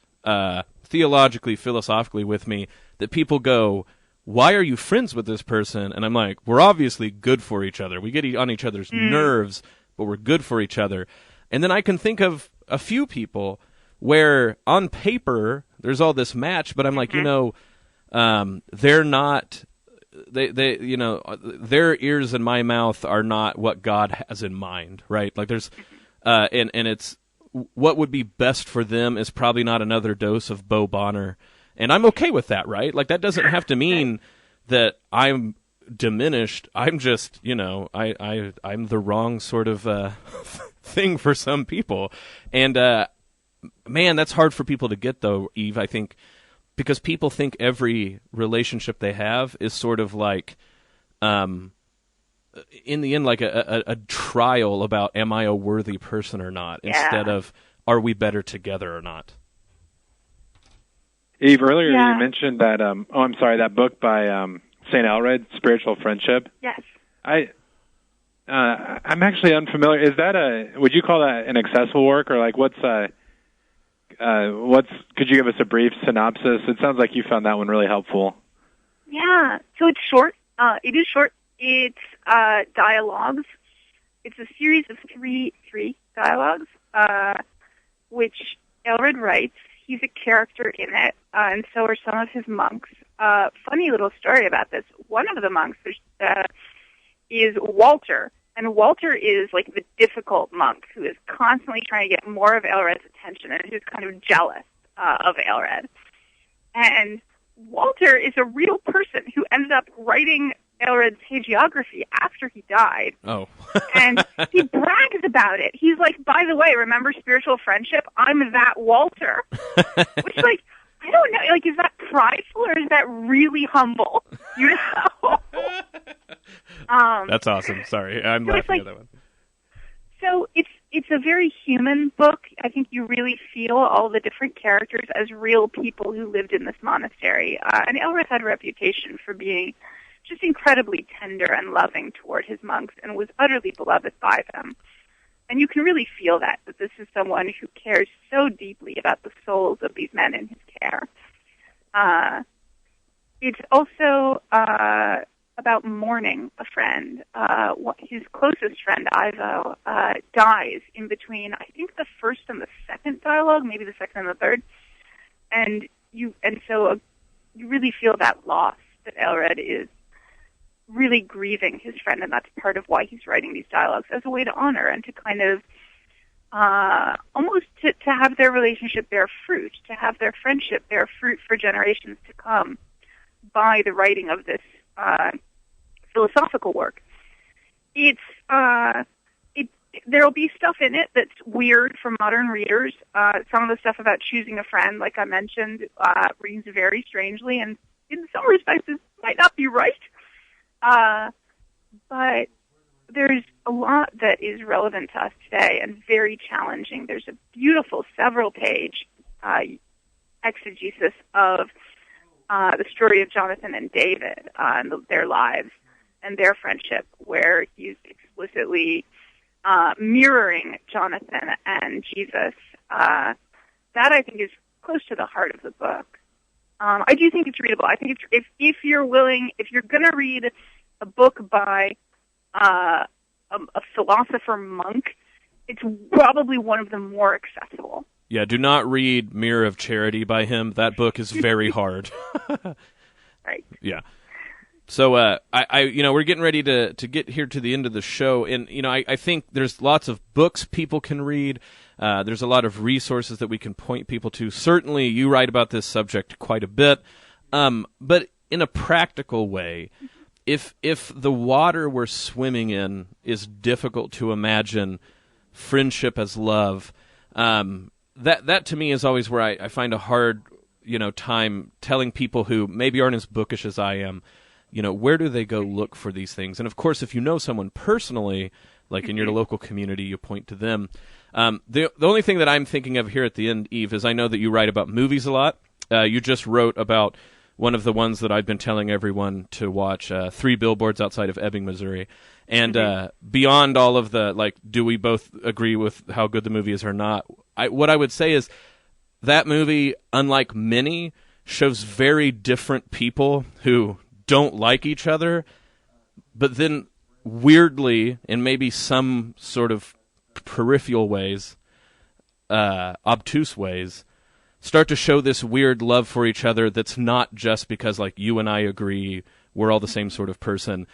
theologically, philosophically with me, that people go, why are you friends with this person? And I'm like, we're obviously good for each other. We get on each other's nerves, but we're good for each other. And then I can think of a few people where on paper there's all this match, but I'm like, they're not, they you know, their ears and my mouth are not what God has in mind, right? Like there's, and it's, what would be best for them is probably not another dose of Bo Bonner. And I'm okay with that, right? Like, that doesn't have to mean that I'm diminished. I'm just, I'm the wrong sort of thing for some people. And, man, that's hard for people to get, though, Eve, I think, because people think every relationship they have is sort of like, in the end, like a trial about, am I a worthy person or not, instead of, are we better together or not? Eve, earlier you mentioned that, that book by St. Elred, Spiritual Friendship. Yes. I'm actually unfamiliar. Is that would you call that an accessible work, or like could you give us a brief synopsis? It sounds like you found that one really helpful. Yeah, so it's short. It is short. It's dialogues. It's a series of three dialogues, which Elred writes. He's a character in it, and so are some of his monks. Funny little story about this. One of the monks is Walter, and Walter is like the difficult monk who is constantly trying to get more of Elred's attention, and who's kind of jealous of Elred. And Walter is a real person who ended up writing Elred's hagiography after he died. Oh. And he brags about it. He's like, by the way, remember Spiritual Friendship? I'm that Walter. Which, like, I don't know, like, is that prideful or is that really humble? You know? That's awesome. Sorry, I'm laughing at that one. So it's a very human book. I think you really feel all the different characters as real people who lived in this monastery. And Elred had a reputation for being just incredibly tender and loving toward his monks, and was utterly beloved by them. And you can really feel that this is someone who cares so deeply about the souls of these men in his care. It's also about mourning a friend. His closest friend, Ivo, dies in between, I think, the first and the second dialogue, maybe the second and the third. And so you really feel that loss, that Elred is really grieving his friend, and that's part of why he's writing these dialogues, as a way to honor and to kind of almost to have their relationship bear fruit, to have their friendship bear fruit for generations to come by the writing of this philosophical work. There'll be stuff in it that's weird for modern readers. Some of the stuff about choosing a friend, like I mentioned, reads very strangely, and in some respects it might not be right. But there's a lot that is relevant to us today and very challenging. There's a beautiful several-page exegesis of the story of Jonathan and David and their lives and their friendship, where he's explicitly mirroring Jonathan and Jesus. That, I think, is close to the heart of the book. I do think it's readable. I think if you're willing, if you're going to read a book by a philosopher monk, it's probably one of the more accessible. Yeah, do not read Mirror of Charity by him. That book is very hard. Right. Yeah. So, we're getting ready to get here to the end of the show, and I think there's lots of books people can read. There's a lot of resources that we can point people to. Certainly, you write about this subject quite a bit, but in a practical way, if the water we're swimming in is difficult to imagine friendship as love, that to me is always where I find a hard, time telling people who maybe aren't as bookish as I am, where do they go look for these things? And of course, if you know someone personally, like in your local community, you point to them. The only thing that I'm thinking of here at the end, Eve, is I know that you write about movies a lot. You just wrote about one of the ones that I've been telling everyone to watch, 3 Billboards Outside of Ebbing, Missouri. And beyond all of the, do we both agree with how good the movie is or not, what I would say is that movie, unlike many, shows very different people who don't like each other, but then weirdly, in maybe some sort of peripheral ways, obtuse ways, start to show this weird love for each other that's not just because, you and I agree, we're all the same sort of person.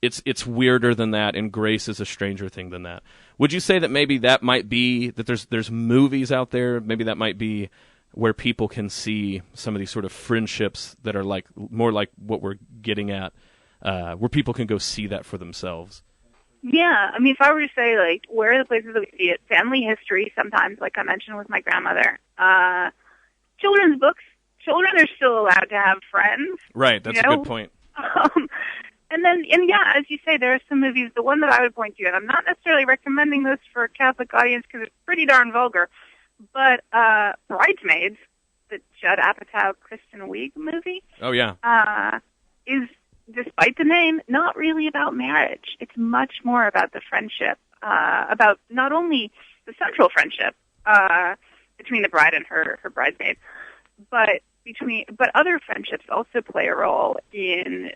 It's weirder than that, and grace is a stranger thing than that. Would you say that maybe that might be, that there's movies out there, maybe that might be where people can see some of these sort of friendships that are more like what we're getting at, where people can go see that for themselves? Yeah, if I were to say, where are the places that we see it? Family history, sometimes, like I mentioned with my grandmother. Children's books. Children are still allowed to have friends. Right, that's a good point. And as you say, there are some movies. The one that I would point to, and I'm not necessarily recommending this for a Catholic audience because it's pretty darn vulgar, but Bridesmaids, the Judd Apatow, Kristen Wiig movie. Oh, yeah. Is, despite the name, not really about marriage. It's much more about the friendship, about not only the central friendship between the bride and her bridesmaid, but other friendships also play a role in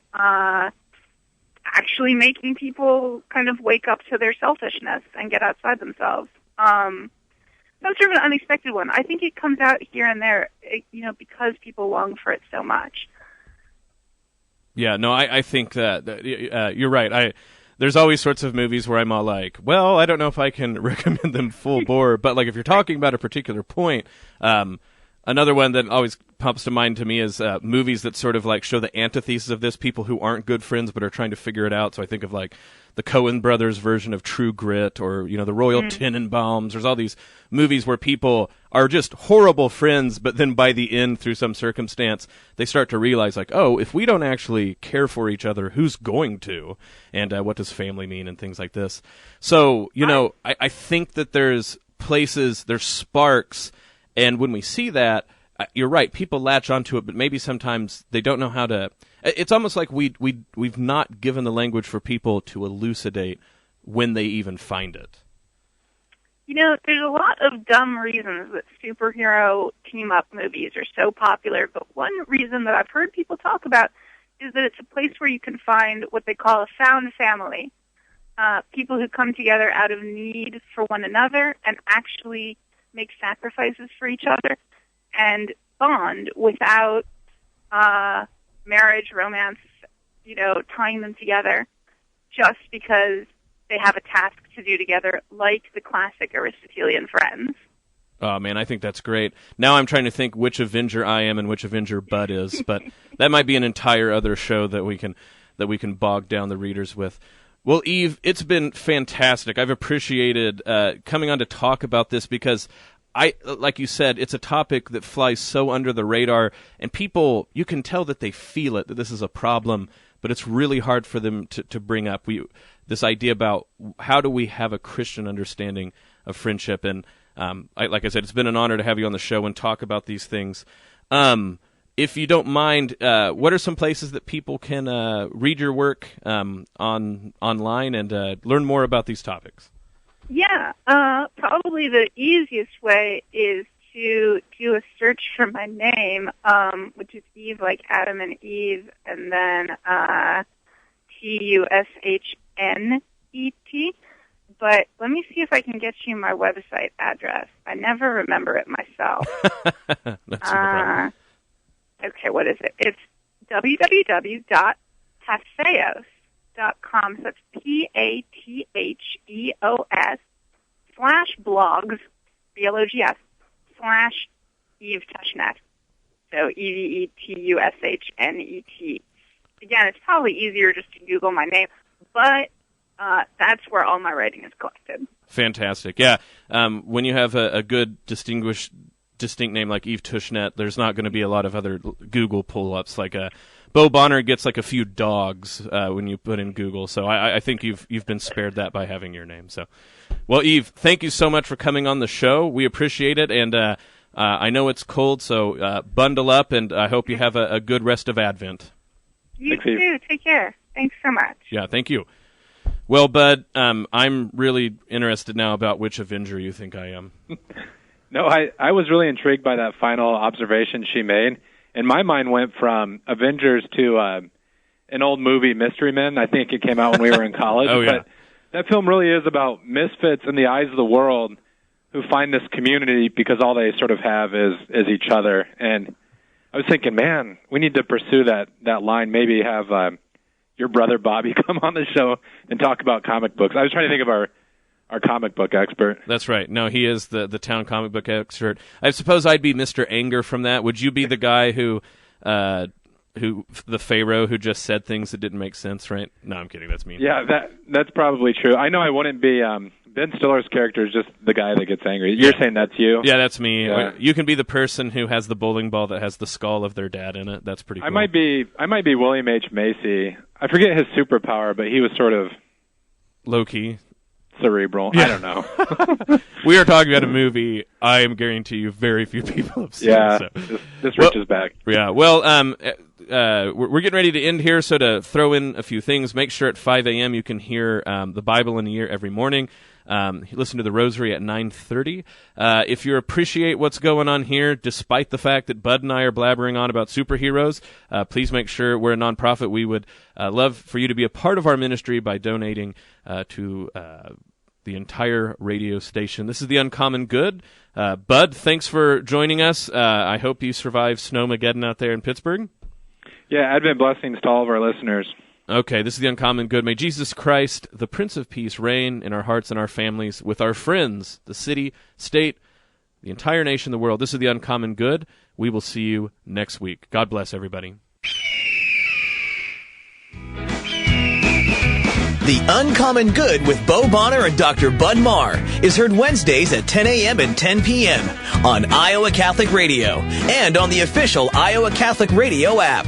actually making people kind of wake up to their selfishness and get outside themselves. That's sort of an unexpected one. I think it comes out here and there, because people long for it so much. Yeah, no, I think that you're right. There's always sorts of movies where I'm all like, well, I don't know if I can recommend them full bore, but if you're talking about a particular point, another one that always pops to mind to me is movies that sort of show the antithesis of this, people who aren't good friends but are trying to figure it out. So I think of the Coen brothers version of True Grit, or the Royal Tenenbaums. There's all these movies where people are just horrible friends, but then by the end, through some circumstance, they start to realize oh, if we don't actually care for each other, who's going to? And what does family mean, and things like this. So I think that there's places, there's sparks. And when we see that, you're right, people latch onto it, but maybe sometimes they don't know how to. It's almost like we've not given the language for people to elucidate when they even find it. There's a lot of dumb reasons that superhero team-up movies are so popular, but one reason that I've heard people talk about is that it's a place where you can find what they call a found family, people who come together out of need for one another and actually make sacrifices for each other and bond without marriage, romance, tying them together just because they have a task to do together, like the classic Aristotelian Friends. Oh, man, I think that's great. Now I'm trying to think which Avenger I am and which Avenger Bud is, but that might be an entire other show that we can bog down the readers with. Well, Eve, it's been fantastic. I've appreciated coming on to talk about this because like you said, it's a topic that flies so under the radar, and people, you can tell that they feel it, that this is a problem, but it's really hard for them to bring up. This idea about how do we have a Christian understanding of friendship, and like I said, it's been an honor to have you on the show and talk about these things. If you don't mind, what are some places that people can read your work online and learn more about these topics? Yeah, probably the easiest way is to do a search for my name, which is Eve, like Adam and Eve, and then Tushnet. But let me see if I can get you my website address. I never remember it myself. That's no problem. Okay, what is it? It's www.patheos.com. So that's PATHEOS /blogs, /Eve Tushnet. So EVETUSHNET. Again, it's probably easier just to Google my name, but that's where all my writing is collected. Fantastic. Yeah. When you have a good, distinguished distinct name like Eve Tushnet, there's not going to be a lot of other Google pull-ups. Like Bo Bonner gets like a few dogs when you put in Google. So I think you've been spared that by having your name. So, well, Eve, thank you so much for coming on the show. We appreciate it, and I know it's cold, so bundle up, and I hope you have a good rest of Advent. You too. Take care. Thanks so much. Yeah, thank you. Well, Bud, I'm really interested now about which Avenger you think I am. No, I was really intrigued by that final observation she made, and my mind went from Avengers to an old movie, Mystery Men. I think it came out when we were in college. Oh, yeah. But that film really is about misfits in the eyes of the world who find this community because all they sort of have is each other. And I was thinking, man, we need to pursue that line, maybe have your brother Bobby come on the show and talk about comic books. I was trying to think of our comic book expert. That's right. No, he is the town comic book expert. I suppose I'd be Mr. Anger from that. Would you be the guy who the Pharaoh who just said things that didn't make sense, right? No, I'm kidding. That's mean. Yeah, that's probably true. I know I wouldn't be Ben Stiller's character is just the guy that gets angry. You're saying that's you? Yeah, that's me. Yeah. You can be the person who has the bowling ball that has the skull of their dad in it. That's pretty cool. I might be William H. Macy. I forget his superpower, but he was sort of low-key. Cerebral. Yeah. I don't know. We are talking about a movie I am guarantee you very few people have seen. Yeah, so. this reaches back. Yeah, well, we're getting ready to end here, so to throw in a few things, make sure at 5 a.m. you can hear the Bible in a Year every morning. Listen to the Rosary at 9:30. If you appreciate what's going on here, despite the fact that Bud and I are blabbering on about superheroes, please make sure we're a nonprofit. We would love for you to be a part of our ministry by donating to the entire radio station. This is The Uncommon Good. Bud, thanks for joining us. I hope you survive Snowmageddon out there in Pittsburgh. Yeah, Advent blessings to all of our listeners. Okay, this is The Uncommon Good. May Jesus Christ, the Prince of Peace, reign in our hearts and our families with our friends, the city, state, the entire nation, the world. This is The Uncommon Good. We will see you next week. God bless everybody. The Uncommon Good with Bo Bonner and Dr. Bud Marr is heard Wednesdays at 10 a.m. and 10 p.m. on Iowa Catholic Radio and on the official Iowa Catholic Radio app.